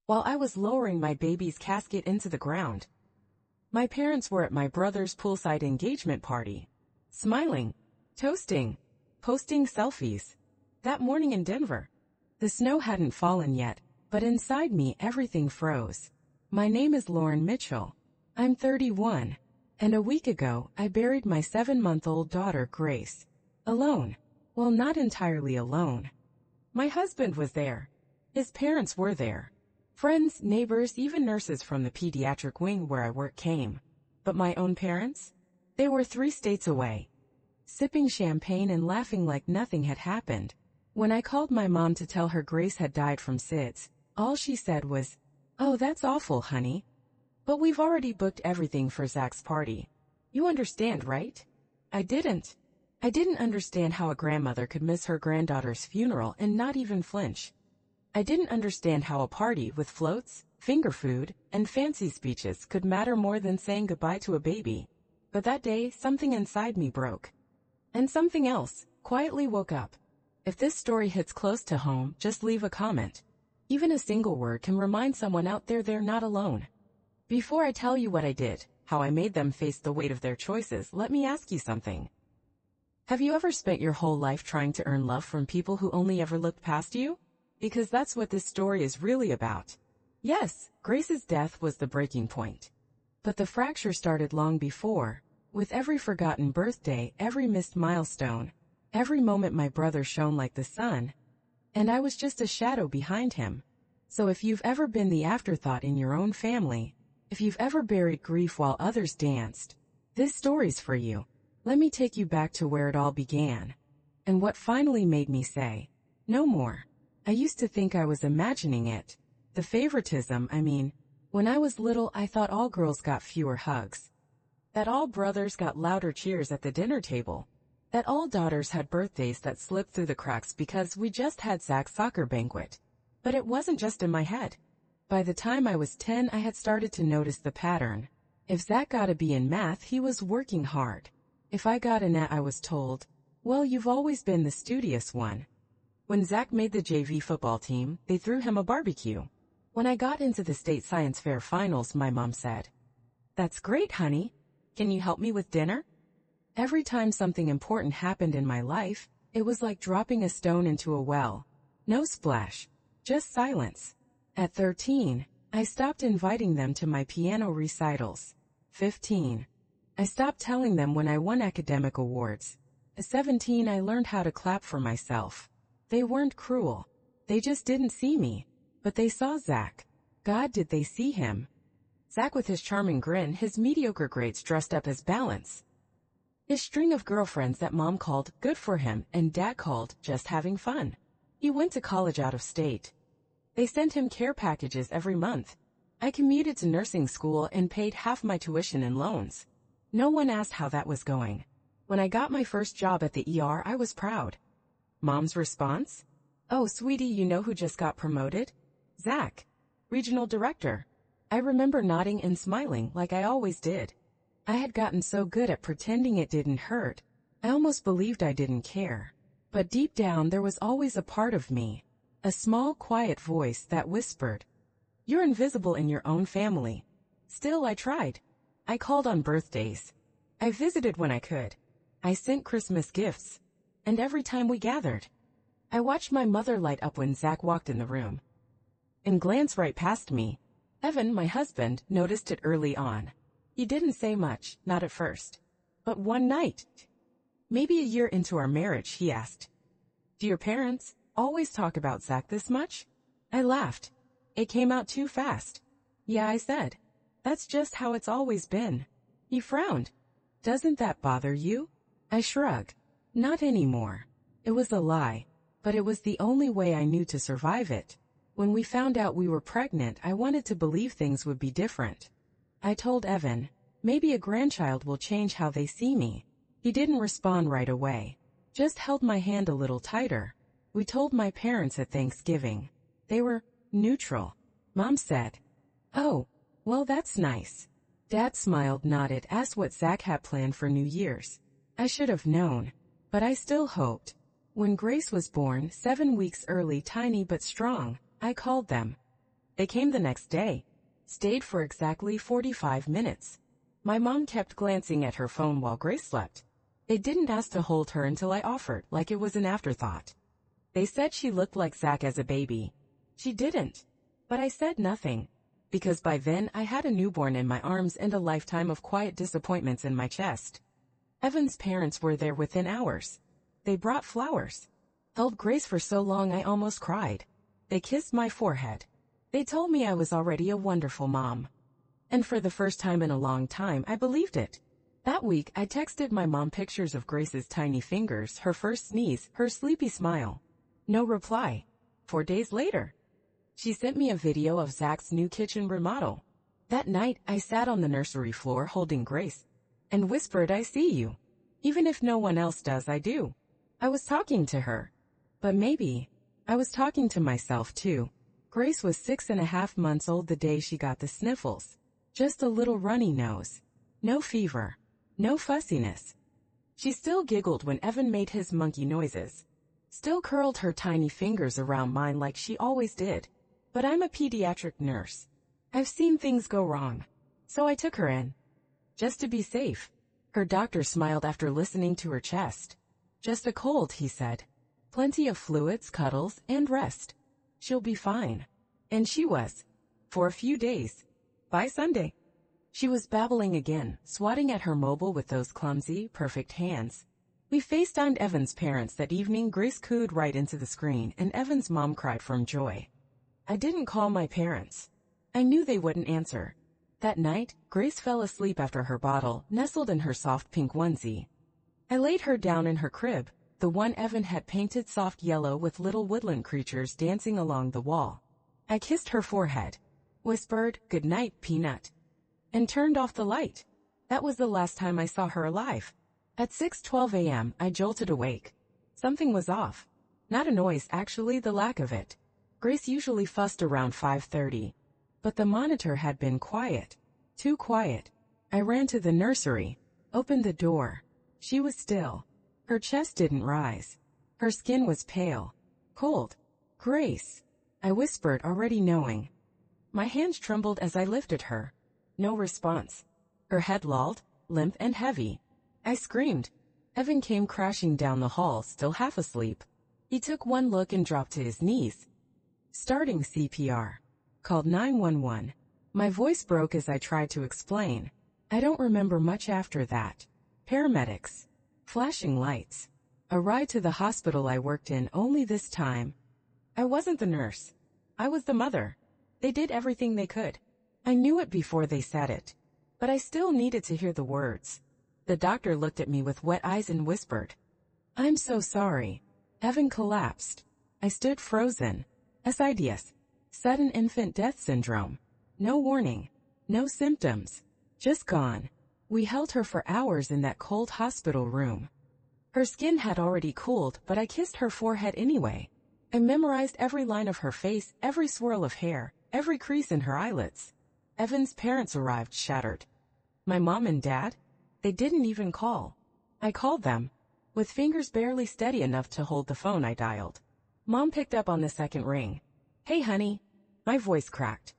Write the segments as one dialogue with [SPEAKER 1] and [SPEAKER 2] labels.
[SPEAKER 1] while I was lowering my baby's casket into the ground. My parents were at my brother's poolside engagement party, smiling, toasting, posting selfies. That morning in Denver, the snow hadn't fallen yet, but inside me everything froze. My name is Lauren Mitchell. I'm 31, and a week ago I buried my 7-month-old daughter Grace. Alone. Well, not entirely alone. My husband was there. His parents were there. Friends, neighbors, even nurses from the pediatric wing where I work came. But my own parents? They were 3 states away, sipping champagne and laughing like nothing had happened. When I called my mom to tell her Grace had died from SIDS, all she said was, "Oh, that's awful, honey. But we've already booked everything for Zach's party. You understand, right?" I didn't. I didn't understand how a grandmother could miss her granddaughter's funeral and not even flinch. I didn't understand how a party with floats, finger food, and fancy speeches could matter more than saying goodbye to a baby. But that day, something inside me broke. And something else quietly woke up. If this story hits close to home, just leave a comment. Even a single word can remind someone out there they're not alone. Before I tell you what I did, how I made them face the weight of their choices, let me ask you something. Have you ever spent your whole life trying to earn love from people who only ever looked past you? Because that's what this story is really about. Yes, Grace's death was the breaking point. But the fracture started long before, with every forgotten birthday, every missed milestone, every moment my brother shone like the sun, and I was just a shadow behind him. So if you've ever been the afterthought in your own family, if you've ever buried grief while others danced, this story's for you. Let me take you back to where it all began, and what finally made me say, no more. I used to think I was imagining it. The favoritism, I mean. When I was little, I thought all girls got fewer hugs. That all brothers got louder cheers at the dinner table. That all daughters had birthdays that slipped through the cracks because we just had Zach's soccer banquet. But it wasn't just in my head. By the time I was 10, I had started to notice the pattern. If Zach got a B in math, he was working hard. If I got an A, I was told, well, you've always been the studious one. When Zach made the JV football team, they threw him a barbecue. When I got into the state science fair finals, my mom said, "That's great, honey. Can you help me with dinner?" Every time something important happened in my life, it was like dropping a stone into a well. No splash, just silence. At 13, I stopped inviting them to my piano recitals. 15, I stopped telling them when I won academic awards. At 17, I learned how to clap for myself. They weren't cruel. They just didn't see me. But they saw Zach. God, did they see him? Zach with his charming grin, his mediocre grades dressed up as balance. His string of girlfriends that mom called good for him and dad called just having fun. He went to college out of state. They sent him care packages every month. I commuted to nursing school and paid half my tuition in loans. No one asked how that was going. When I got my first job at the ER, I was proud. Mom's response? "Oh, sweetie, you know who just got promoted? Zach, regional director." I remember nodding and smiling like I always did. I had gotten so good at pretending it didn't hurt. I almost believed I didn't care. But deep down there was always a part of me, a small quiet voice that whispered, "You're invisible in your own family." Still, I tried. I called on birthdays. I visited when I could. I sent Christmas gifts. And every time we gathered, I watched my mother light up when Zach walked in the room and glance right past me. Evan, my husband, noticed it early on. He didn't say much, not at first. But one night, maybe a year into our marriage, he asked, "Do your parents always talk about Zach this much?" I laughed. It came out too fast. "Yeah," I said. "That's just how it's always been." He frowned. "Doesn't that bother you?" I shrugged. Not anymore. It was a lie, but it was the only way I knew to survive it. When we found out we were pregnant, I wanted to believe things would be different. I told Evan, maybe a grandchild will change how they see me. He didn't respond right away, just held my hand a little tighter. We told my parents at Thanksgiving. They were neutral. Mom said, "Oh, well, that's nice." Dad smiled, nodded, asked what Zach had planned for New Year's. I should have known. But I still hoped. When Grace was born, 7 weeks early, tiny but strong, I called them. They came the next day. Stayed for exactly 45 minutes. My mom kept glancing at her phone while Grace slept. They didn't ask to hold her until I offered, like it was an afterthought. They said she looked like Zach as a baby. She didn't. But I said nothing, because by then I had a newborn in my arms and a lifetime of quiet disappointments in my chest. Evan's parents were there within hours. They brought flowers. Held Grace for so long I almost cried. They kissed my forehead. They told me I was already a wonderful mom. And for the first time in a long time, I believed it. That week, I texted my mom pictures of Grace's tiny fingers, her first sneeze, her sleepy smile. No reply. 4 days later, she sent me a video of Zach's new kitchen remodel. That night, I sat on the nursery floor holding Grace and whispered, "I see you. Even if no one else does, I do." I was talking to her. But maybe I was talking to myself too. Grace was 6.5 months old the day she got the sniffles. Just a little runny nose. No fever. No fussiness. She still giggled when Evan made his monkey noises. Still curled her tiny fingers around mine like she always did. But I'm a pediatric nurse. I've seen things go wrong. So I took her in. Just to be safe. Her doctor smiled after listening to her chest. Just a cold, he said. Plenty of fluids, cuddles, and rest. She'll be fine. And she was. For a few days. By Sunday, she was babbling again, swatting at her mobile with those clumsy, perfect hands. We FaceTimed Evan's parents that evening. Grace cooed right into the screen, and Evan's mom cried from joy. I didn't call my parents. I knew they wouldn't answer. That night, Grace fell asleep after her bottle, nestled in her soft pink onesie. I laid her down in her crib, the one Evan had painted soft yellow with little woodland creatures dancing along the wall. I kissed her forehead, whispered, "Good night, Peanut," and turned off the light. That was the last time I saw her alive. At 6:12 a.m., I jolted awake. Something was off. Not a noise, actually, the lack of it. Grace usually fussed around 5:30. But the monitor had been quiet. Too quiet. I ran to the nursery, opened the door. She was still. Her chest didn't rise. Her skin was pale. Cold. "Grace," I whispered, already knowing. My hands trembled as I lifted her. No response. Her head lolled, limp and heavy. I screamed. Evan came crashing down the hall, still half asleep. He took one look and dropped to his knees. Starting CPR. Called 911. My voice broke as I tried to explain. I don't remember much after that. Paramedics. Flashing lights. A ride to the hospital I worked in, only this time I wasn't the nurse. I was the mother. They did everything they could. I knew it before they said it. But I still needed to hear the words. The doctor looked at me with wet eyes and whispered, "I'm so sorry." Evan collapsed. I stood frozen. SIDS. Sudden infant death syndrome. No warning. No symptoms. Just gone. We held her for hours in that cold hospital room. Her skin had already cooled, but I kissed her forehead anyway. I memorized every line of her face, every swirl of hair, every crease in her eyelids. Evan's parents arrived, shattered. My mom and dad? They didn't even call. I called them. With fingers barely steady enough to hold the phone, I dialed. Mom picked up on the second ring. "Hey, honey." My voice cracked.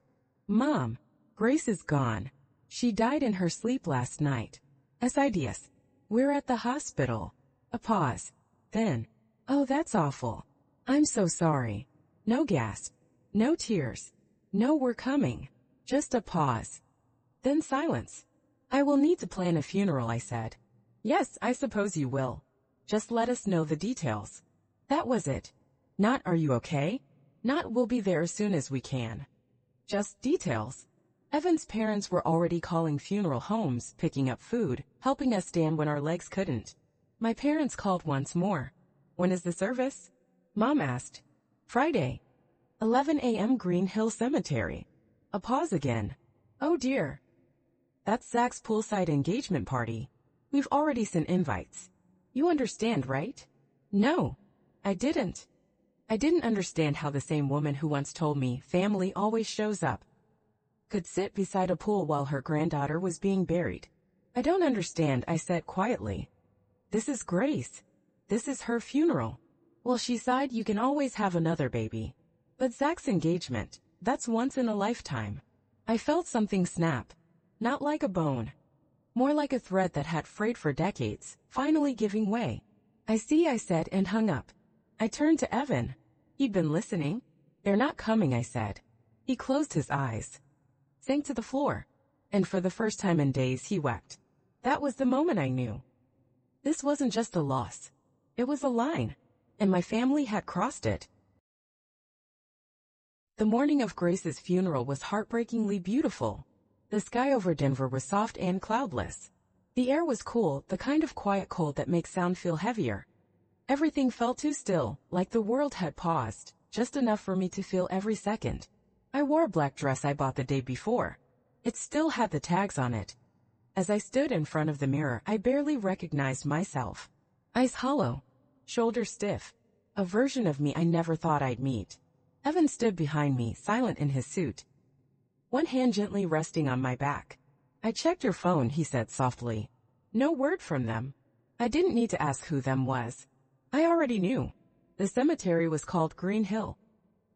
[SPEAKER 1] "Mom, Grace is gone. She died in her sleep last night. SIDS. We're at the hospital." A pause. Then, "Oh, that's awful. I'm so sorry." No gasp. No tears. No "we're coming." Just a pause. Then silence. "I will need to plan a funeral," I said. "Yes, I suppose you will. Just let us know the details." That was it. Not "are you okay?" Not "we'll be there as soon as we can." Just details. Evan's parents were already calling funeral homes, picking up food, helping us stand when our legs couldn't. My parents called once more. "When is the service?" Mom asked. "Friday. 11 a.m. Green Hill Cemetery." A pause again. "Oh dear. That's Zach's poolside engagement party. We've already sent invites. You understand, right?" No, I didn't. I didn't understand how the same woman who once told me family always shows up could sit beside a pool while her granddaughter was being buried. "I don't understand," I said quietly. "This is Grace. This is her funeral." "Well," she sighed, "you can always have another baby. But Zach's engagement, that's once in a lifetime. I felt something snap. Not like a bone. More like a thread that had frayed for decades, finally giving way. I see, I said, and hung up. I turned to Evan. He'd been listening. They're not coming, I said. He closed his eyes, sank to the floor, and for the first time in days he wept. That was the moment I knew. This wasn't just a loss. It was a line, and my family had crossed it. The morning of Grace's funeral was heartbreakingly beautiful. The sky over Denver was soft and cloudless. The air was cool, the kind of quiet cold that makes sound feel heavier. Everything felt too still, like the world had paused, just enough for me to feel every second. I wore a black dress I bought the day before. It still had the tags on it. As I stood in front of the mirror, I barely recognized myself. Eyes hollow, shoulders stiff. A version of me I never thought I'd meet. Evan stood behind me, silent in his suit, one hand gently resting on my back. I checked your phone, he said softly. No word from them. I didn't need to ask who them was. I already knew. The cemetery was called Green Hill.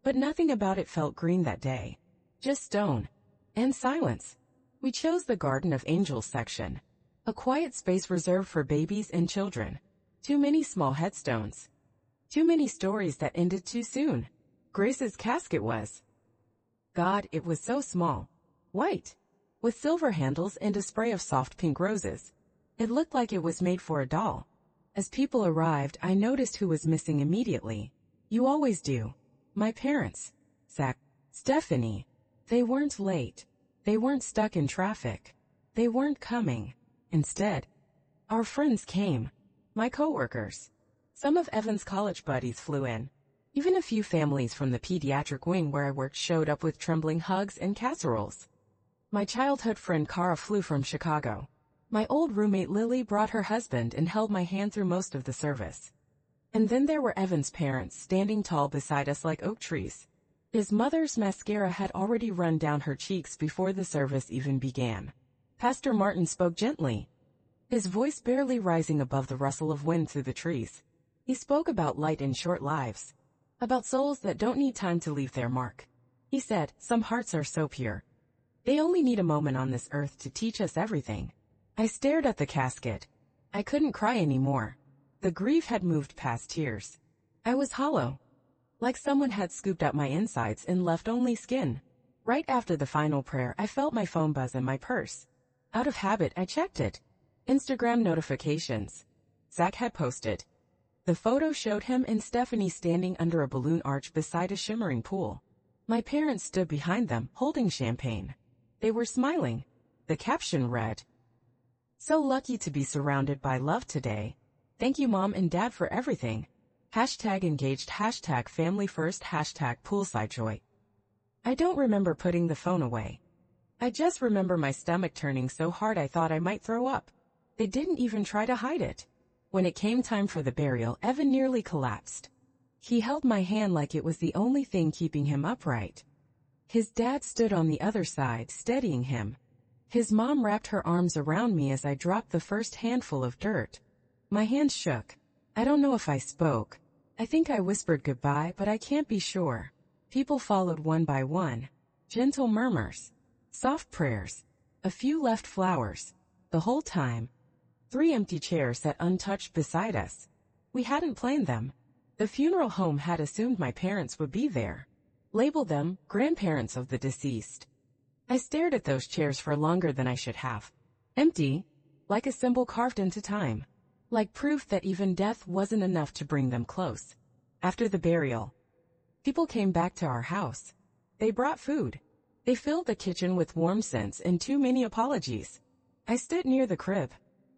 [SPEAKER 1] But nothing about it felt green that day. Just stone. And silence. We chose the Garden of Angels section. A quiet space reserved for babies and children. Too many small headstones. Too many stories that ended too soon. Grace's casket was. God, it was so small. White. With silver handles and a spray of soft pink roses. It looked like it was made for a doll. As people arrived, I noticed who was missing immediately. You always do. My parents. Zach. Stephanie. They weren't late. They weren't stuck in traffic. They weren't coming. Instead, our friends came. My coworkers. Some of Evan's college buddies flew in. Even a few families from the pediatric wing where I worked showed up with trembling hugs and casseroles. My childhood friend Cara flew from Chicago. My old roommate Lily brought her husband and held my hand through most of the service. And then there were Evan's parents standing tall beside us like oak trees. His mother's mascara had already run down her cheeks before the service even began. Pastor Martin spoke gently, his voice barely rising above the rustle of wind through the trees. He spoke about light in short lives. About souls that don't need time to leave their mark. He said, some hearts are so pure. They only need a moment on this earth to teach us everything. I stared at the casket. I couldn't cry anymore. The grief had moved past tears. I was hollow. Like someone had scooped out my insides and left only skin. Right after the final prayer, I felt my phone buzz in my purse. Out of habit, I checked it. Instagram notifications. Zach had posted. The photo showed him and Stephanie standing under a balloon arch beside a shimmering pool. My parents stood behind them, holding champagne. They were smiling. The caption read, "So lucky to be surrounded by love today. Thank you Mom and Dad for everything. #engaged, #family first, #poolside joy." I don't remember putting the phone away. I just remember my stomach turning so hard I thought I might throw up. They didn't even try to hide it. When it came time for the burial, Evan nearly collapsed. He held my hand like it was the only thing keeping him upright. His dad stood on the other side, steadying him. His mom wrapped her arms around me as I dropped the first handful of dirt. My hands shook. I don't know if I spoke. I think I whispered goodbye, but I can't be sure. People followed one by one. Gentle murmurs. Soft prayers. A few left flowers. The whole time. 3 empty chairs sat untouched beside us. We hadn't planned them. The funeral home had assumed my parents would be there. Labeled them grandparents of the deceased. I stared at those chairs for longer than I should have. Empty, like a symbol carved into time. Like proof that even death wasn't enough to bring them close. After the burial, people came back to our house. They brought food. They filled the kitchen with warm scents and too many apologies. I stood near the crib.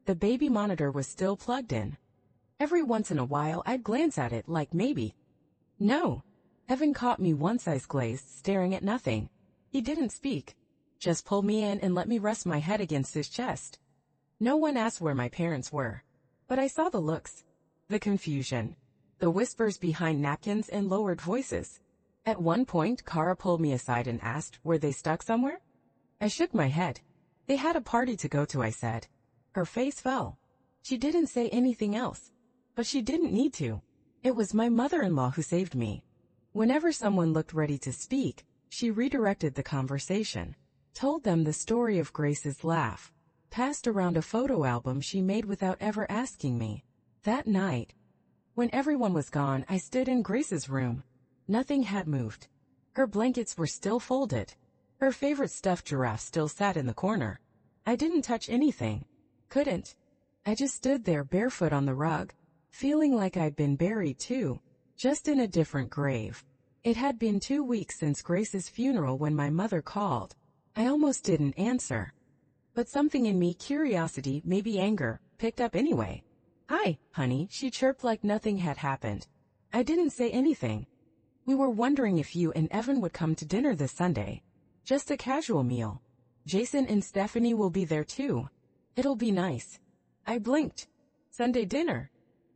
[SPEAKER 1] The baby monitor was still plugged in. Every once in a while I'd glance at it like maybe. No. Evan caught me once, eyes glazed, staring at nothing. He didn't speak. Just pulled me in and let me rest my head against his chest. No one asked where my parents were. But I saw the looks. The confusion. The whispers behind napkins and lowered voices. At one point, Cara pulled me aside and asked, were they stuck somewhere? I shook my head. They had a party to go to, I said. Her face fell. She didn't say anything else. But she didn't need to. It was my mother-in-law who saved me. Whenever someone looked ready to speak, She redirected the conversation, told them the story of Grace's laugh, passed around a photo album she made without ever asking me. That night, when everyone was gone, I stood in Grace's room. Nothing had moved. Her blankets were still folded. Her favorite stuffed giraffe still sat in the corner. I didn't touch anything. Couldn't. I just stood there barefoot on the rug, feeling like I'd been buried too, just in a different grave. It had been 2 weeks since Grace's funeral when my mother called. I almost didn't answer. But something in me, curiosity, maybe anger, picked up anyway. "Hi, honey," she chirped like nothing had happened. I didn't say anything. "We were wondering if you and Evan would come to dinner this Sunday. Just a casual meal. Jason and Stephanie will be there too. It'll be nice." I blinked. Sunday dinner?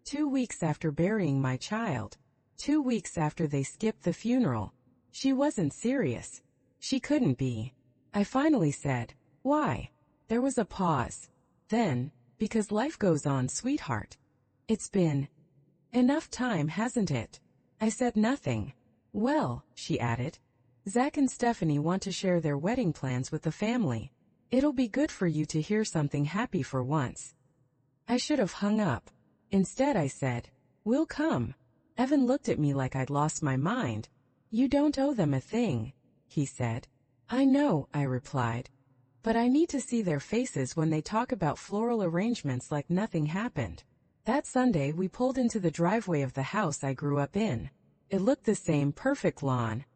[SPEAKER 1] 2 weeks after burying my child. 2 weeks after they skipped the funeral. She wasn't serious. She couldn't be. I finally said, "Why?" There was a pause. Then, "Because life goes on, sweetheart. It's been enough time, hasn't it?" I said nothing. "Well," she added, "Zach and Stephanie want to share their wedding plans with the family. It'll be good for you to hear something happy for once." I should have hung up. Instead I said, "We'll come." Evan looked at me like I'd lost my mind. "You don't owe them a thing," he said. "I know," I replied. "But I need to see their faces when they talk about floral arrangements like nothing happened." That Sunday we pulled into the driveway of the house I grew up in. It looked the same, perfect lawn.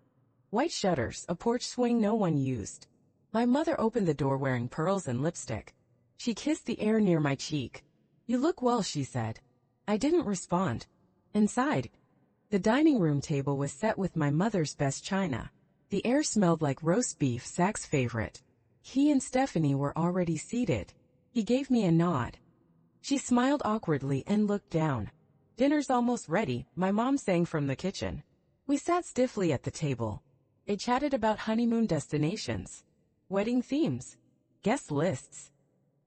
[SPEAKER 1] White shutters, a porch swing no one used. My mother opened the door wearing pearls and lipstick. She kissed the air near my cheek. "You look well," she said. I didn't respond. Inside, the dining room table was set with my mother's best china. The air smelled like roast beef, Zach's favorite. He and Stephanie were already seated. He gave me a nod. She smiled awkwardly and looked down. "Dinner's almost ready," my mom sang from the kitchen. We sat stiffly at the table. They chatted about honeymoon destinations, wedding themes, guest lists,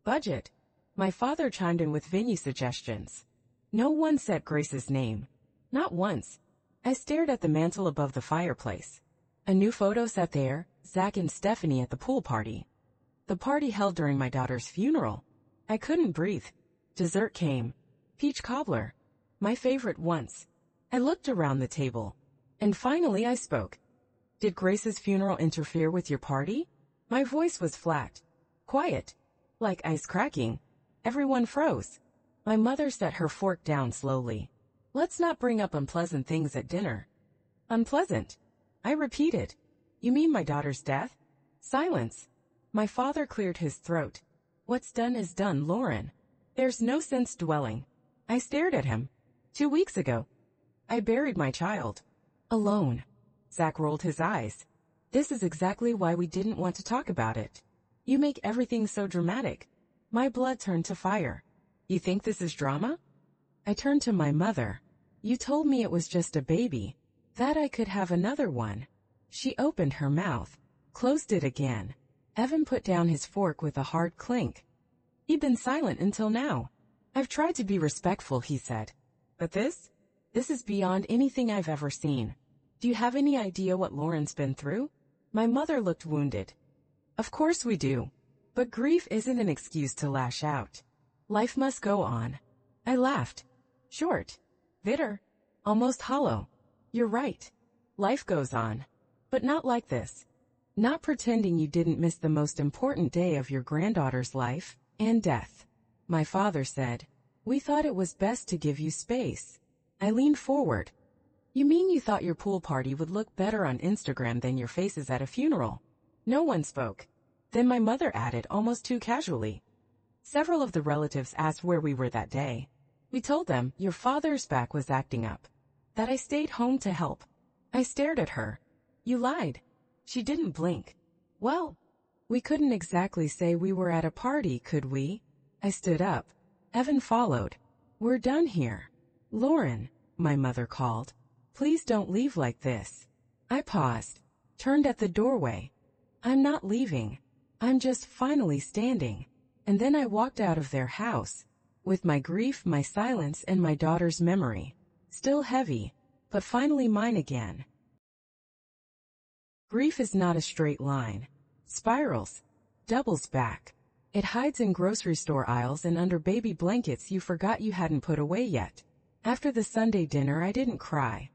[SPEAKER 1] budget. My father chimed in with venue suggestions. No one said Grace's name. Not once. I stared at the mantel above the fireplace. A new photo sat there, Zach and Stephanie at the pool party. The party held during my daughter's funeral. I couldn't breathe. Dessert came. Peach cobbler. My favorite once. I looked around the table. And finally I spoke. "Did Grace's funeral interfere with your party?" My voice was flat. Quiet. Like ice cracking. Everyone froze. My mother set her fork down slowly. "Let's not bring up unpleasant things at dinner." "Unpleasant?" I repeated. "You mean my daughter's death?" Silence. My father cleared his throat. "What's done is done, Lauren. There's no sense dwelling." I stared at him. 2 weeks ago, I buried my child. Alone. Zach rolled his eyes. "This is exactly why we didn't want to talk about it. You make everything so dramatic." My blood turned to fire. "You think this is drama?" I turned to my mother. "You told me it was just a baby. That I could have another one." She opened her mouth, closed it again. Evan put down his fork with a hard clink. He'd been silent until now. "I've tried to be respectful," he said. "But this is beyond anything I've ever seen. Do you have any idea what Lauren's been through?" My mother looked wounded. "Of course we do. But grief isn't an excuse to lash out. Life must go on." I laughed. Short. Bitter. Almost hollow. "You're right. Life goes on. But not like this. Not pretending you didn't miss the most important day of your granddaughter's life and death." My father said, "We thought it was best to give you space." I leaned forward. "You mean you thought your pool party would look better on Instagram than your faces at a funeral?" No one spoke. Then my mother added almost too casually. "Several of the relatives asked where we were that day. We told them your father's back was acting up. That I stayed home to help." I stared at her. "You lied." She didn't blink. "Well, we couldn't exactly say we were at a party, could we?" I stood up. Evan followed. "We're done here." "Lauren," my mother called. "Please don't leave like this." I paused, turned at the doorway. "I'm not leaving. I'm just finally standing." And then I walked out of their house, with my grief, my silence, and my daughter's memory. Still heavy, but finally mine again. Grief is not a straight line. Spirals. Doubles back. It hides in grocery store aisles and under baby blankets you forgot you hadn't put away yet. After the Sunday dinner, I didn't cry.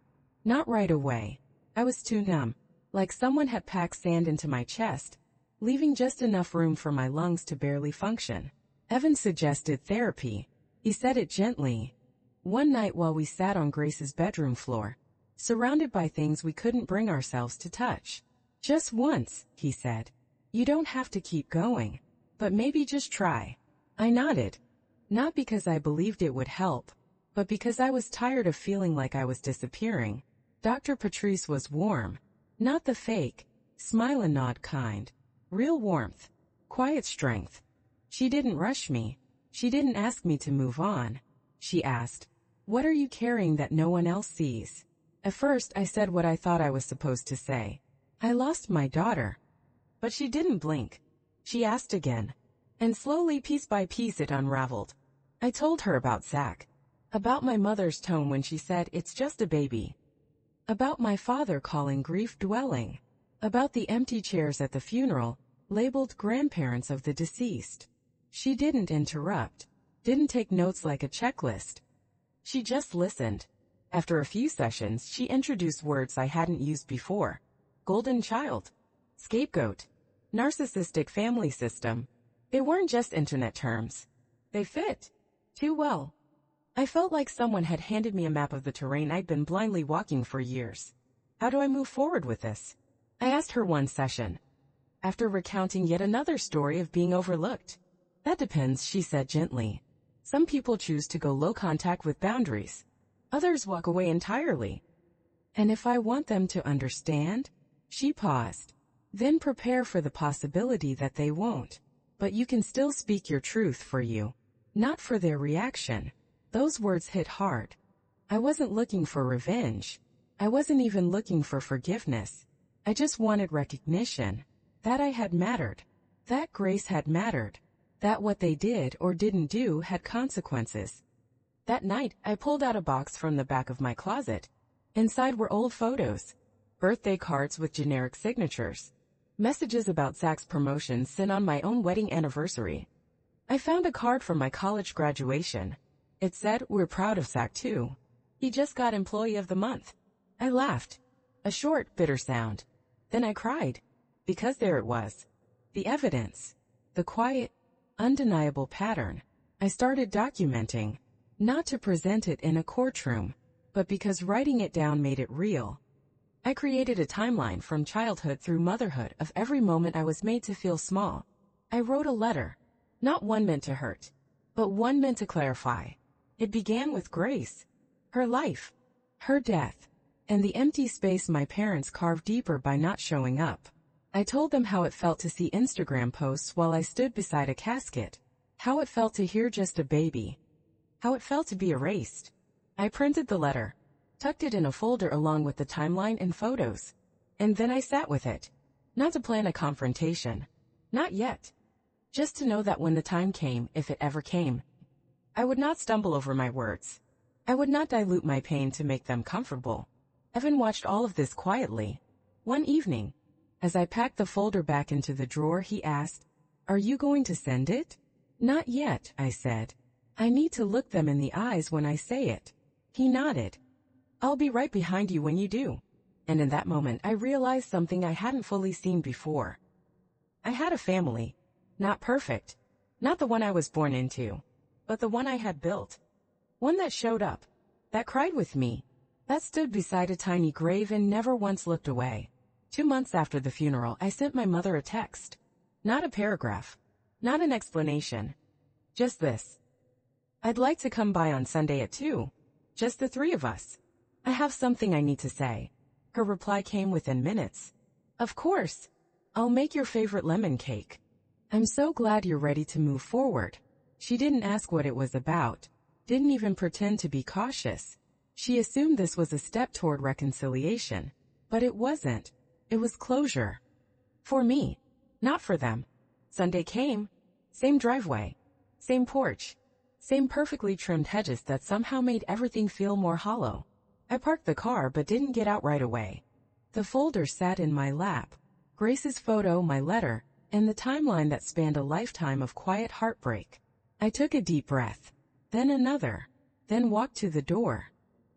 [SPEAKER 1] Not right away. I was too numb, like someone had packed sand into my chest, leaving just enough room for my lungs to barely function. Evan suggested therapy. He said it gently. One night while we sat on Grace's bedroom floor, surrounded by things we couldn't bring ourselves to touch. Just once, he said. You don't have to keep going, but maybe just try. I nodded. Not because I believed it would help, but because I was tired of feeling like I was disappearing. Dr. Patrice was warm. Not the fake, smile and nod kind. Real warmth. Quiet strength. She didn't rush me. She didn't ask me to move on. She asked, "What are you carrying that no one else sees?" At first I said what I thought I was supposed to say. I lost my daughter. But she didn't blink. She asked again. And slowly, piece by piece, it unraveled. I told her about Zach. About my mother's tone when she said, "It's just a baby." About my father calling grief dwelling. About the empty chairs at the funeral, labeled grandparents of the deceased. She didn't interrupt. Didn't take notes like a checklist. She just listened. After a few sessions, she introduced words I hadn't used before. Golden child. Scapegoat. Narcissistic family system. They weren't just internet terms. They fit. Too well. I felt like someone had handed me a map of the terrain I'd been blindly walking for years. How do I move forward with this? I asked her one session. After recounting yet another story of being overlooked. That depends, she said gently. Some people choose to go low contact with boundaries. Others walk away entirely. And if I want them to understand? She paused. Then prepare for the possibility that they won't. But you can still speak your truth for you. Not for their reaction. Those words hit hard. I wasn't looking for revenge. I wasn't even looking for forgiveness. I just wanted recognition. That I had mattered. That Grace had mattered. That what they did or didn't do had consequences. That night, I pulled out a box from the back of my closet. Inside were old photos. Birthday cards with generic signatures. Messages about Zach's promotion sent on my own wedding anniversary. I found a card from my college graduation. It said, "We're proud of Zach too. He just got Employee of the Month." I laughed. A short, bitter sound. Then I cried. Because there it was. The evidence. The quiet, undeniable pattern. I started documenting. Not to present it in a courtroom, but because writing it down made it real. I created a timeline from childhood through motherhood of every moment I was made to feel small. I wrote a letter. Not one meant to hurt, but one meant to clarify. It began with Grace. Her life. Her death. And the empty space my parents carved deeper by not showing up. I told them how it felt to see Instagram posts while I stood beside a casket. How it felt to hear just a baby. How it felt to be erased. I printed the letter, tucked it in a folder along with the timeline and photos. And then I sat with it. Not to plan a confrontation. Not yet. Just to know that when the time came, if it ever came, I would not stumble over my words. I would not dilute my pain to make them comfortable. Evan watched all of this quietly. One evening, as I packed the folder back into the drawer, he asked, "Are you going to send it?" "Not yet," I said. "I need to look them in the eyes when I say it." He nodded. "I'll be right behind you when you do." And in that moment I realized something I hadn't fully seen before. I had a family. Not perfect. Not the one I was born into. But the one I had built. One that showed up. That cried with me. That stood beside a tiny grave and never once looked away. 2 months after the funeral, I sent my mother a text. Not a paragraph. Not an explanation. Just this. "I'd like to come by on Sunday at 2. Just the 3 of us. I have something I need to say." Her reply came within minutes. "Of course. I'll make your favorite lemon cake. I'm so glad you're ready to move forward." She didn't ask what it was about. Didn't even pretend to be cautious. She assumed this was a step toward reconciliation. But it wasn't. It was closure. For me. Not for them. Sunday came. Same driveway. Same porch. Same perfectly trimmed hedges that somehow made everything feel more hollow. I parked the car but didn't get out right away. The folder sat in my lap, Grace's photo, my letter, and the timeline that spanned a lifetime of quiet heartbreak. I took a deep breath, then another, then walked to the door.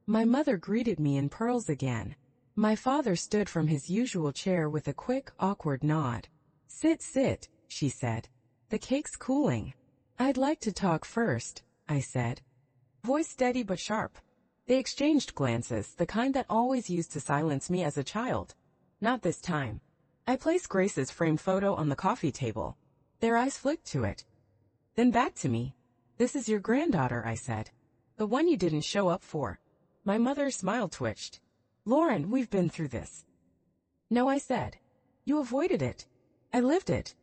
[SPEAKER 1] My mother greeted me in pearls again. My father stood from his usual chair with a quick, awkward nod. "Sit, sit," she said. "The cake's cooling." "I'd like to talk first," I said. Voice steady but sharp. They exchanged glances, the kind that always used to silence me as a child. Not this time. I placed Grace's framed photo on the coffee table. Their eyes flicked to it. Then back to me. "This is your granddaughter," I said. "The one you didn't show up for." My mother's smile twitched. "Lauren, we've been through this." "No," I said. "You avoided it. I lived it."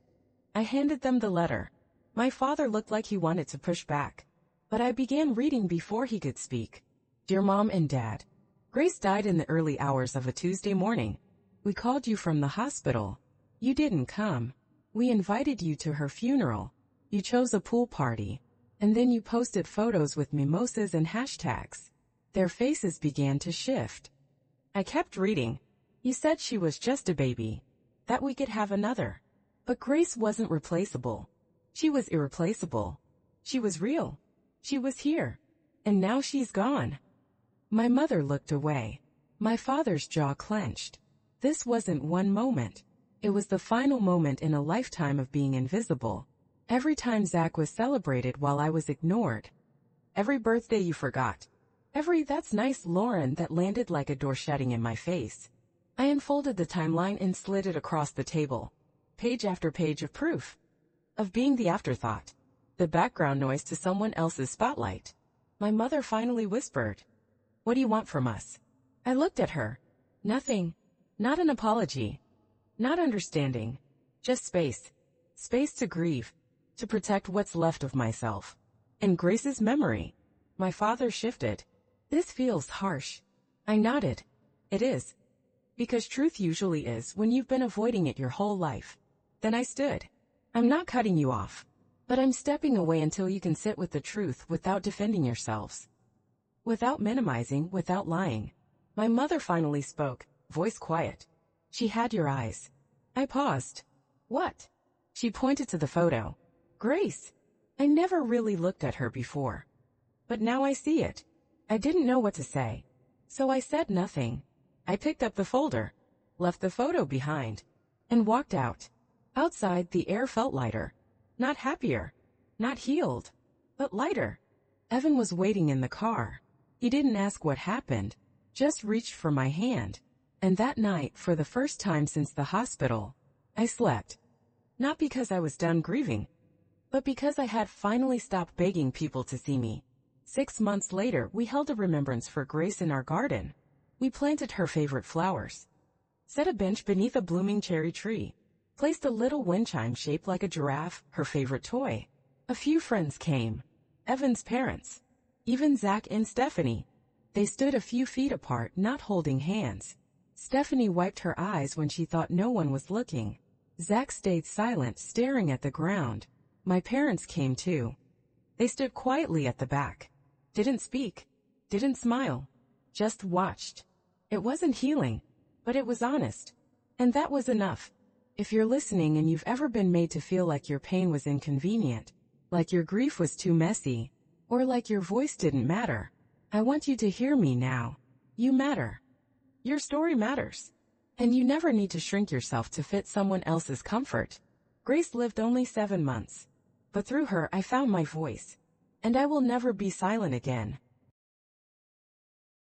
[SPEAKER 1] I handed them the letter. My father looked like he wanted to push back, but I began reading before he could speak. "Dear Mom and Dad, Grace died in the early hours of a Tuesday morning. We called you from the hospital. You didn't come. We invited you to her funeral. You chose a pool party, and then you posted photos with mimosas and hashtags." Their faces began to shift. I kept reading. "You said she was just a baby, that we could have another. But Grace wasn't replaceable. She was irreplaceable. She was real. She was here. And now she's gone." My mother looked away. My father's jaw clenched. This wasn't one moment. It was the final moment in a lifetime of being invisible. Every time Zach was celebrated while I was ignored. Every birthday you forgot. Every "that's nice, Lauren" that landed like a door shutting in my face. I unfolded the timeline and slid it across the table. Page after page of proof. Of being the afterthought. The background noise to someone else's spotlight. My mother finally whispered, "What do you want from us?" I looked at her. Nothing. Not an apology. Not understanding. Just space. Space to grieve. To protect what's left of myself. And Grace's memory. My father shifted. "This feels harsh." I nodded. "It is. Because truth usually is when you've been avoiding it your whole life." Then I stood. "I'm not cutting you off. But I'm stepping away until you can sit with the truth without defending yourselves. Without minimizing, without lying." My mother finally spoke, voice quiet. "She had your eyes." I paused. "What?" She pointed to the photo. "Grace." I never really looked at her before. But now I see it. I didn't know what to say. So I said nothing. I picked up the folder, left the photo behind, and walked out. Outside, the air felt lighter. Not happier. Not healed. But lighter. Evan was waiting in the car. He didn't ask what happened, just reached for my hand. And that night, for the first time since the hospital, I slept. Not because I was done grieving, but because I had finally stopped begging people to see me. 6 months later, we held a remembrance for Grace in our garden. We planted her favorite flowers. Set a bench beneath a blooming cherry tree. Placed a little wind chime shaped like a giraffe, her favorite toy. A few friends came. Evan's parents. Even Zach and Stephanie. They stood a few feet apart, not holding hands. Stephanie wiped her eyes when she thought no one was looking. Zach stayed silent, staring at the ground. My parents came too. They stood quietly at the back. Didn't speak. Didn't smile. Just watched. It wasn't healing, but it was honest. And that was enough. If you're listening and you've ever been made to feel like your pain was inconvenient, like your grief was too messy, or like your voice didn't matter, I want you to hear me now. You matter. Your story matters. And you never need to shrink yourself to fit someone else's comfort. Grace lived only 7 months. But through her I found my voice. And I will never be silent again.